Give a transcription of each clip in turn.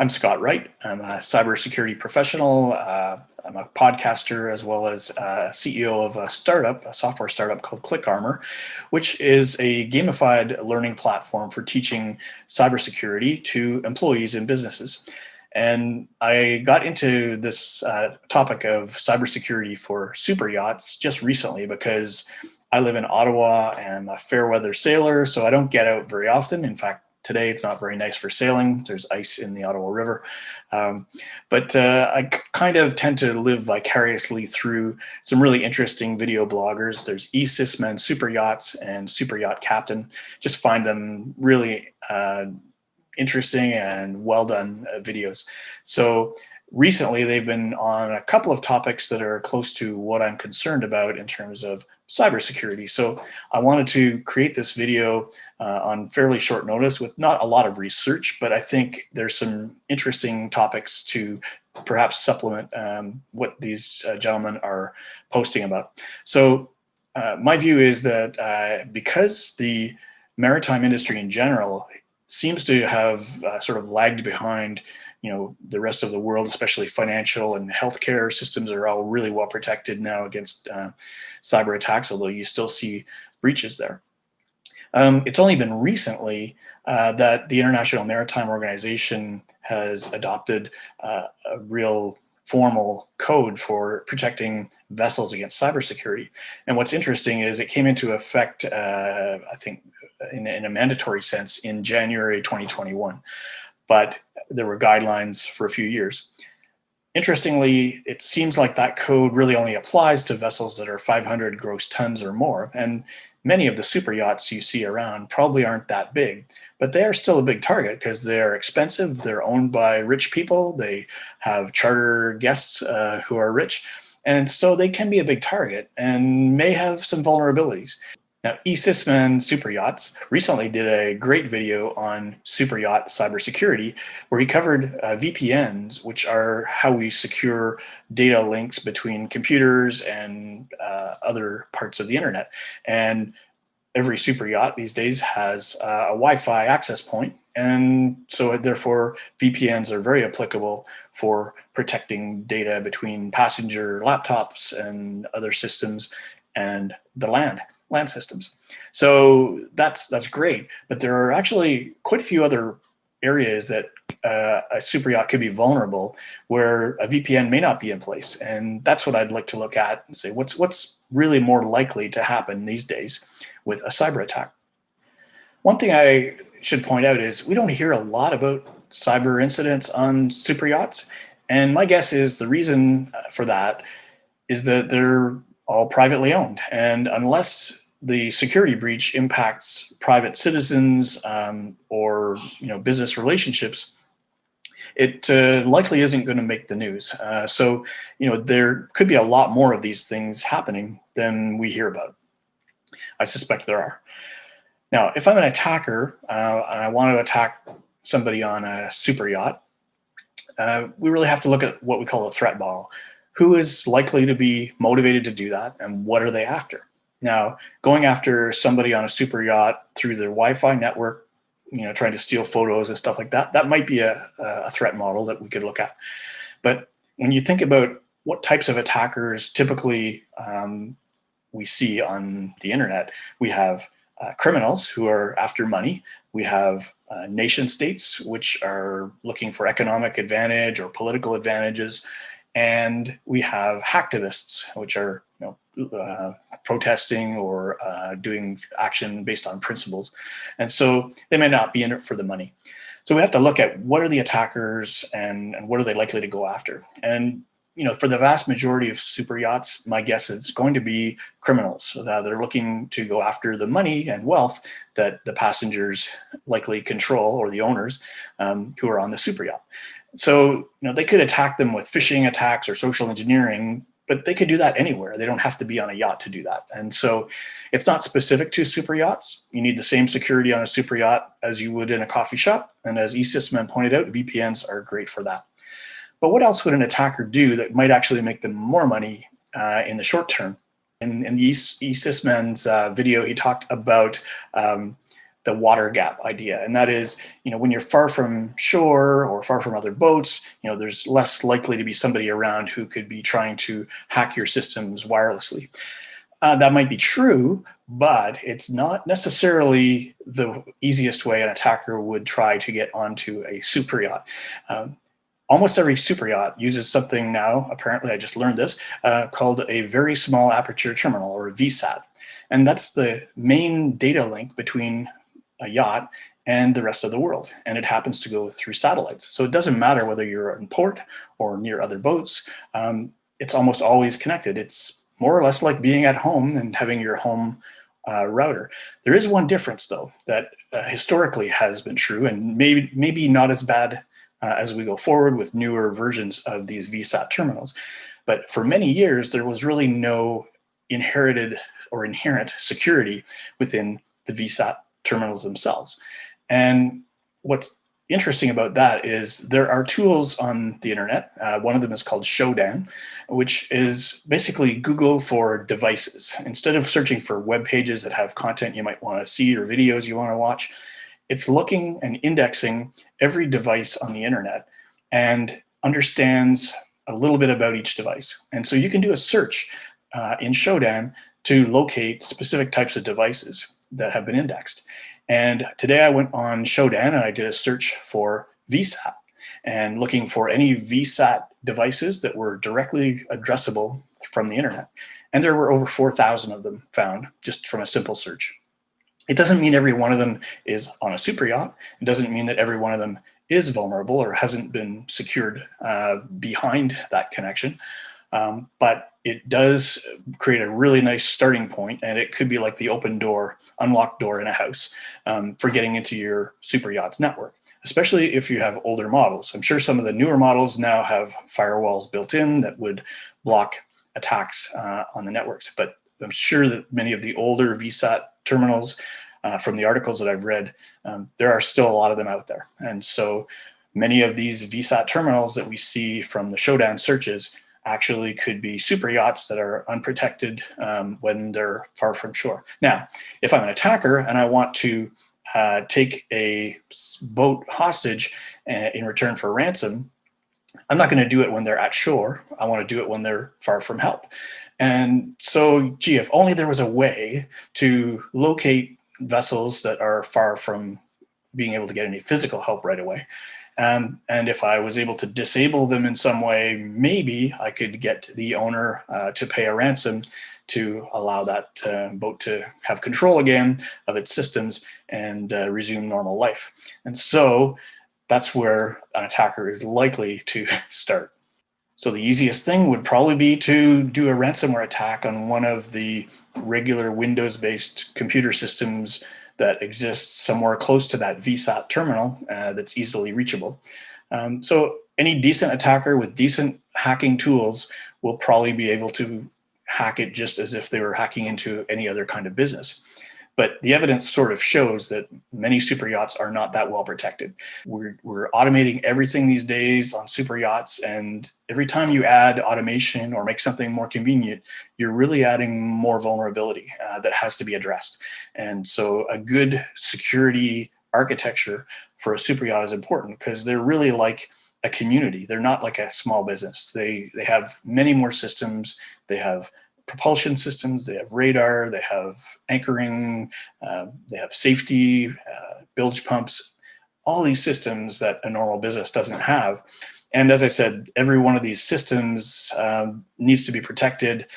I'm Scott Wright. I'm a cybersecurity professional. I'm a podcaster as well as CEO of a startup, a software startup called ClickArmor, which is a gamified learning platform for teaching cybersecurity to employees in businesses. And I got into this topic of cybersecurity for super yachts just recently because I live in Ottawa and I'm a fair weather sailor, so I don't get out very often. In fact, today it's not very nice for sailing. There's ice in the Ottawa River. But I kind of tend to live vicariously through some really interesting video bloggers. There's eSysman, SuperYachts, and Super Yacht Captain. Just find them really interesting and well done videos. So recently they've been on a couple of topics that are close to what I'm concerned about in terms of cybersecurity. So I wanted to create this video on fairly short notice with not a lot of research, but I think there's some interesting topics to perhaps supplement what these gentlemen are posting about. So my view is that because the maritime industry in general seems to have sort of lagged behind the rest of the world, especially financial and healthcare systems are all really well protected now against cyber attacks, although you still see breaches there. It's only been recently that the International Maritime Organization has adopted a real formal code for protecting vessels against cybersecurity. And what's interesting is it came into effect, I think, in a mandatory sense in January 2021. But there were guidelines for a few years. Interestingly, it seems like that code really only applies to vessels that are 500 gross tons or more. And many of the super yachts you see around probably aren't that big, but they are still a big target because they're expensive. They're owned by rich people. They have charter guests who are rich. And so they can be a big target and may have some vulnerabilities. Now, eSysman SuperYachts recently did a great video on superyacht cybersecurity where he covered VPNs, which are how we secure data links between computers and other parts of the internet. And every superyacht these days has a Wi-Fi access point, and so therefore VPNs are very applicable for protecting data between passenger laptops and other systems and the land systems. So that's great, but there are actually quite a few other areas that a super yacht could be vulnerable where a VPN may not be in place. And that's what I'd like to look at and say, what's really more likely to happen these days with a cyber attack? One thing I should point out is we don't hear a lot about cyber incidents on super yachts. And my guess is the reason for that is that they're all privately owned. And unless the security breach impacts private citizens or business relationships, it likely isn't going to make the news. So there could be a lot more of these things happening than we hear about. I suspect there are. Now, if I'm an attacker and I want to attack somebody on a super yacht, we really have to look at what we call a threat model. Who is likely to be motivated to do that, and what are they after? Now, going after somebody on a super yacht through their Wi-Fi network, trying to steal photos and stuff like that, that might be a threat model that we could look at. But when you think about what types of attackers typically we see on the internet, we have criminals who are after money. We have nation states, which are looking for economic advantage or political advantages. And we have hacktivists, which are protesting or doing action based on principles. And so they may not be in it for the money. So we have to look at what are the attackers and what are they likely to go after. And for the vast majority of super yachts, my guess is going to be criminals. So that they're looking to go after the money and wealth that the passengers likely control, or the owners who are on the super yacht. So, they could attack them with phishing attacks or social engineering, but they could do that anywhere. They don't have to be on a yacht to do that. And so it's not specific to super yachts. You need the same security on a super yacht as you would in a coffee shop. And as eSysman pointed out, VPNs are great for that. But what else would an attacker do that might actually make them more money in the short term? In the eSysman's video, he talked about the water gap idea. And that is, when you're far from shore or far from other boats, there's less likely to be somebody around who could be trying to hack your systems wirelessly. That might be true, but it's not necessarily the easiest way an attacker would try to get onto a super yacht. Almost every super yacht uses something now, apparently I just learned this, called a very small aperture terminal, or a VSAT. And that's the main data link between a yacht and the rest of the world. And it happens to go through satellites. So it doesn't matter whether you're in port or near other boats, it's almost always connected. It's more or less like being at home and having your home router. There is one difference, though, that historically has been true, and maybe not as bad as we go forward with newer versions of these VSAT terminals. But for many years, there was really no inherited or inherent security within the VSAT terminals themselves. And what's interesting about that is there are tools on the internet. One of them is called Showdown, which is basically Google for devices. Instead of searching for web pages that have content you might want to see or videos you want to watch, it's looking and indexing every device on the internet and understands a little bit about each device. And so you can do a search in Showdown to locate specific types of devices that have been indexed. And today I went on Showdown and I did a search for VSAT and looking for any VSAT devices that were directly addressable from the internet. And there were over 4,000 of them found just from a simple search. It doesn't mean every one of them is on a super yacht. It doesn't mean that every one of them is vulnerable or hasn't been secured behind that connection. But it does create a really nice starting point, and it could be like the open door, unlocked door in a house for getting into your super yacht's network, especially if you have older models. I'm sure some of the newer models now have firewalls built in that would block attacks on the networks, but I'm sure that many of the older VSAT terminals, from the articles that I've read, there are still a lot of them out there. And so many of these VSAT terminals that we see from the Showdown searches actually could be super yachts that are unprotected when they're far from shore. Now, if I'm an attacker and I want to take a boat hostage in return for ransom, I'm not going to do it when they're at shore. I want to do it when they're far from help. And so, gee, if only there was a way to locate vessels that are far from being able to get any physical help right away. And if I was able to disable them in some way, maybe I could get the owner to pay a ransom to allow that boat to have control again of its systems and resume normal life. And so that's where an attacker is likely to start. So the easiest thing would probably be to do a ransomware attack on one of the regular Windows-based computer systems that exists somewhere close to that VSAT terminal that's easily reachable. So any decent attacker with decent hacking tools will probably be able to hack it just as if they were hacking into any other kind of business. But the evidence sort of shows that many super yachts are not that well protected. We're automating everything these days on super yachts, and every time you add automation or make something more convenient, you're really adding more vulnerability that has to be addressed. And so a good security architecture for a super yacht is important because they're really like a community. They're not like a small business. They have many more systems. They have propulsion systems, they have radar, they have anchoring, they have safety, bilge pumps, all these systems that a normal business doesn't have. And as I said, every one of these systems needs to be protected.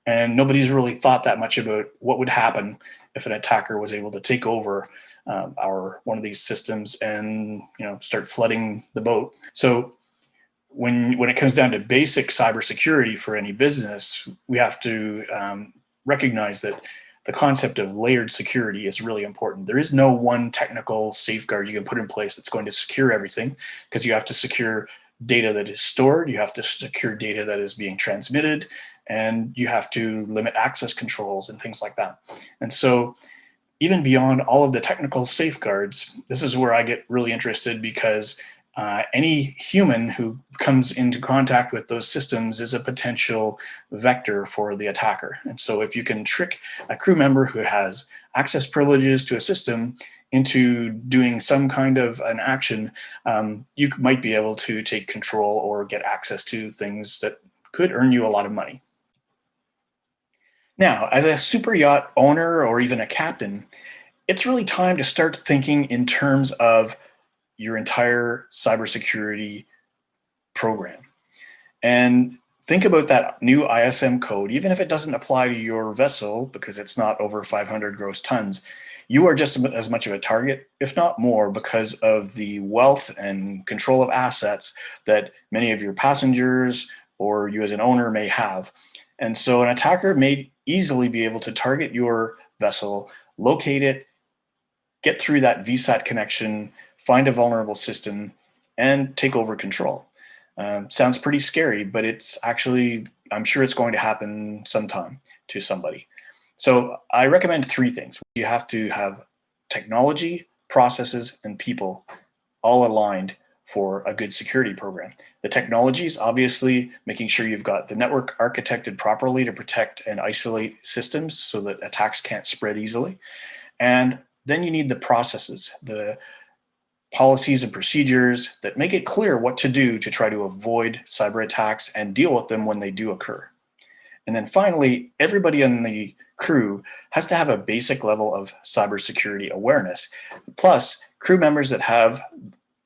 And nobody's really thought that much about what would happen if an attacker was able to take over one of these systems and start flooding the boat. So when it comes down to basic cybersecurity for any business, we have to recognize that the concept of layered security is really important. There is no one technical safeguard you can put in place that's going to secure everything, because you have to secure data that is stored, you have to secure data that is being transmitted, and you have to limit access controls and things like that. And so even beyond all of the technical safeguards, this is where I get really interested, because any human who comes into contact with those systems is a potential vector for the attacker. And so if you can trick a crew member who has access privileges to a system into doing some kind of an action, you might be able to take control or get access to things that could earn you a lot of money. Now, as a super yacht owner or even a captain, it's really time to start thinking in terms of your entire cybersecurity program. And think about that new ISM code, even if it doesn't apply to your vessel because it's not over 500 gross tons, you are just as much of a target, if not more, because of the wealth and control of assets that many of your passengers or you as an owner may have. And so an attacker may easily be able to target your vessel, locate it, get through that VSAT connection, find a vulnerable system, and take over control. Sounds pretty scary, but it's actually, I'm sure it's going to happen sometime to somebody. So I recommend three things. You have to have technology, processes, and people all aligned for a good security program. The technology is obviously making sure you've got the network architected properly to protect and isolate systems so that attacks can't spread easily. And then you need the processes, the policies and procedures that make it clear what to do to try to avoid cyber attacks and deal with them when they do occur. And then finally, everybody on the crew has to have a basic level of cybersecurity awareness. Plus, crew members that have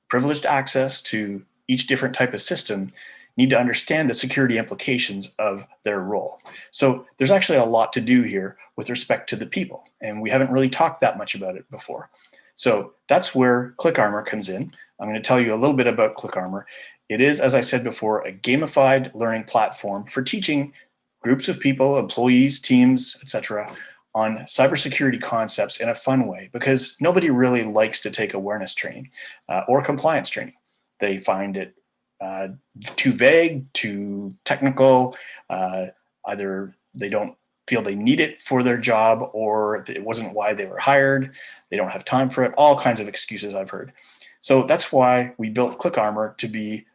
privileged access to each different type of system need to understand the security implications of their role. So there's actually a lot to do here with respect to the people, and we haven't really talked that much about it before. So that's where ClickArmor comes in. I'm going to tell you a little bit about ClickArmor. It is, as I said before, a gamified learning platform for teaching groups of people, employees, teams, etc., on cybersecurity concepts in a fun way, because nobody really likes to take awareness training or compliance training. They find it too vague, too technical, either they don't feel they need it for their job, or it wasn't why they were hired, they don't have time for it, all kinds of excuses I've heard. So that's why we built ClickArmor to be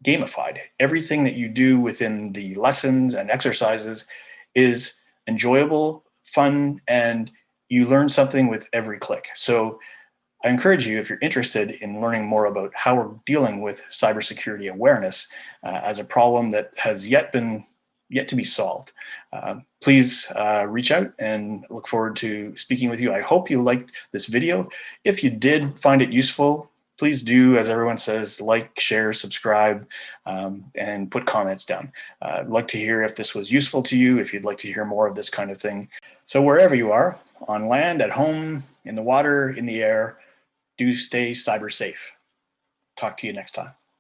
gamified. Everything that you do within the lessons and exercises is enjoyable, fun, and you learn something with every click. So I encourage you, if you're interested in learning more about how we're dealing with cybersecurity awareness as a problem that has yet to be solved, please reach out, and look forward to speaking with you. I hope you liked this video. If you did find it useful, please do, as everyone says, like, share, subscribe, and put comments down. I'd like to hear if this was useful to you, if you'd like to hear more of this kind of thing. So wherever you are, on land, at home, in the water, in the air, do stay cyber safe. Talk to you next time.